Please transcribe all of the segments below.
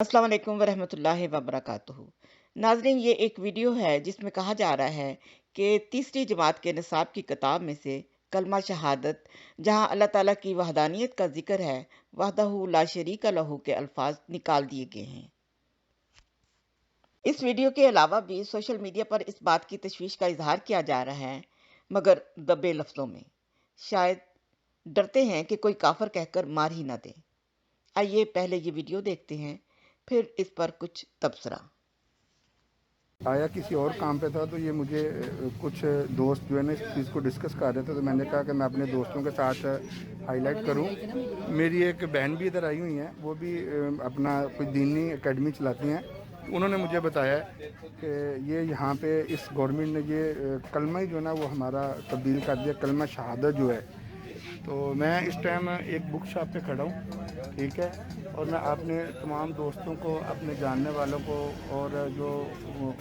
अस्सलाम वालेकुम वरहमतुल्लाहि वबरकातुहू। नाज़रीन, ये एक वीडियो है जिसमें कहा जा रहा है कि तीसरी जमात के निसाब की किताब में से कलमा शहादत, जहां अल्लाह ताला की वहदानियत का जिक्र है, वहदहू ला शरीका लहू के अल्फाज निकाल दिए गए हैं। इस वीडियो के अलावा भी सोशल मीडिया पर इस बात की तशवीश का इजहार किया जा रहा है, मगर दबे लफ्ज़ों में। शायद डरते हैं कि कोई काफिर कहकर मार ही ना दे। आइए पहले ये वीडियो देखते हैं, फिर इस पर कुछ तबसरा। आया किसी और काम पे था तो ये मुझे कुछ दोस्त जो है ना इस चीज़ को डिस्कस कर रहे थे, तो मैंने कहा कि मैं अपने दोस्तों के साथ हाईलाइट करूं। मेरी एक बहन भी इधर आई हुई हैं, वो भी अपना कोई दीनी एकेडमी चलाती हैं। उन्होंने मुझे बताया कि ये यहाँ पे इस गवर्नमेंट ने ये कलमा ही जो है ना वो हमारा तब्दील कर दिया, कलमा शहादत जो है। तो मैं इस टाइम एक बुक शॉप पे खड़ा हूँ, ठीक है, और मैं अपने तमाम दोस्तों को, अपने जानने वालों को और जो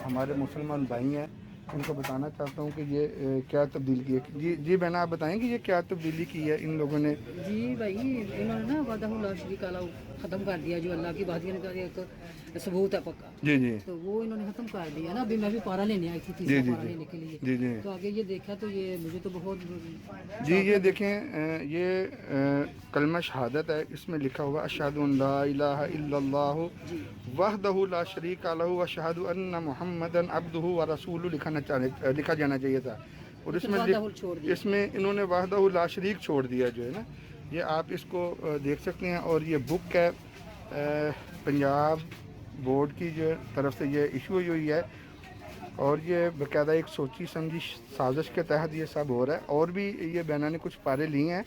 हमारे मुसलमान भाई हैं उनको बताना चाहता हूँ कि ये क्या तब्दीली की है। जी बहन, आप बताएंगे ये क्या तब्दीली की है इन लोगों ने? जी भाई, इन्होंने ना वहदहू ला शरीका लहू ख़त्म कर दिया, जो अल्लाह की वाहियत का एक सबूत है पक्का। जी जी, तो वो इन्होंने ख़त्म कर दिया ना। अभी मैं भी पारा लेने आई थी, जी तीसरा जी पारा लेने के लिए। जी जी तो आगे ये देखा तो ये मुझे तो बहुत जी, ये देखें, ये कलमा शहादत है, इसमें लिखा हुआ अशहदु अन ला इलाहा इल्लल्लाहु वहदहू ला शरीका लहू व अशहदु अन्ना मुहम्मदन अब्दुहु व रसूलुहु लिखा जाना चाहिए था। और इसमें इन्होंने वहदहू ला शरीक छोड़ दिया जो है ना। ये आप इसको देख सकते हैं, और ये बुक है पंजाब बोर्ड की जो तरफ से ये इशू हुई है, और ये बाकायदा एक सोची समझी साजिश के तहत ये सब हो रहा है। और भी ये बहना ने कुछ पारे लिए हैं,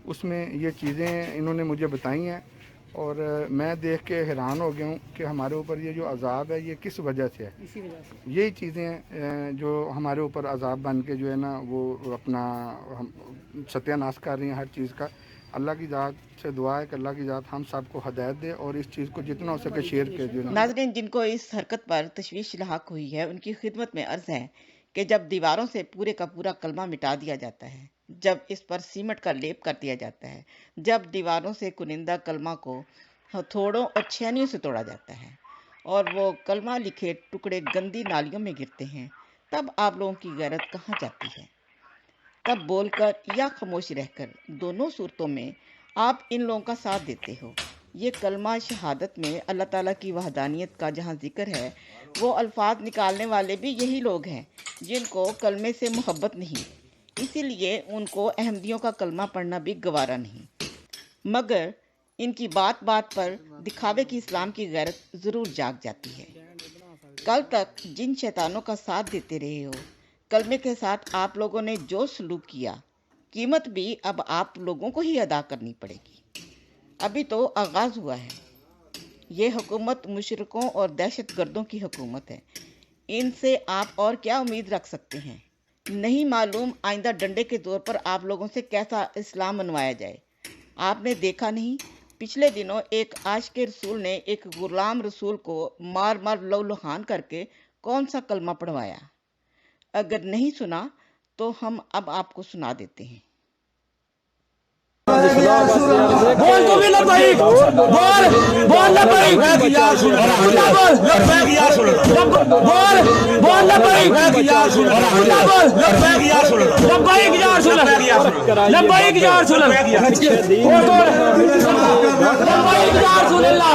उसमें ये चीज़ें इन्होंने मुझे बताई हैं, और मैं देख के हैरान हो गया हूँ कि हमारे ऊपर ये जो अजाब है ये किस वजह से है। इसी वजह से यही चीज़ें जो हमारे ऊपर अजाब बन के जो है ना वो अपना हम सत्यानाश कर रही हैं हर चीज़ का। अल्लाह की ज़ात से दुआ है कि अल्लाह की ज़ात हम सबको हदायत दे और इस चीज़ को जितना हो सके शेयर कीजिए। नाज़रीन, जिनको इस हरकत पर तशवीश लाहक हुई है, उनकी खिदमत में अर्ज़ है कि जब दीवारों से पूरे का पूरा कलमा मिटा दिया जाता है, जब इस पर सीमेंट का लेप कर दिया जाता है, जब दीवारों से कुनिंदा कलमा को हथौड़ों और छेनियों से तोड़ा जाता है और वो कलमा लिखे टुकड़े गंदी नालियों में गिरते हैं, तब आप लोगों की गैरत कहाँ जाती है? तब बोलकर या खामोश रहकर, दोनों सूरतों में आप इन लोगों का साथ देते हो। ये कलमा शहादत में अल्लाह ताला की वहदानियत का जहाँ जिक्र है, वो अल्फाज निकालने वाले भी यही लोग हैं जिनको कलमे से मोहब्बत नहीं, इसीलिए उनको अहमदियों का कलमा पढ़ना भी गवारा नहीं। मगर इनकी बात बात पर दिखावे की इस्लाम की गैरत ज़रूर जाग जाती है। कल तक जिन शैतानों का साथ देते रहे हो, कलमे के साथ आप लोगों ने जो सलूक किया, कीमत भी अब आप लोगों को ही अदा करनी पड़ेगी। अभी तो आगाज़ हुआ है। ये हुकूमत मुशरिकों और दहशत गर्दों की हुकूमत है। इनसे आप और क्या उम्मीद रख सकते हैं? नहीं मालूम आइंदा डंडे के दौर पर आप लोगों से कैसा इस्लाम मनवाया जाए। आपने देखा नहीं, पिछले दिनों एक आशिक़े रसूल ने एक गुलाम रसूल को मार मार लहूलुहान करके कौन सा कलमा पढ़वाया? अगर नहीं सुना तो हम अब आपको सुना देते हैं। बोल तो भी लब्बैक, बोल लब्बैक या रसूल अल्लाह, बोल लब्बैक या रसूल अल्लाह, बोल लब्बैक या रसूल अल्लाह, बोल लब्बैक या रसूल अल्लाह, लब्बैक या रसूल अल्लाह, लब्बैक या रसूल अल्लाह, लब्बैक या रसूल अल्लाह।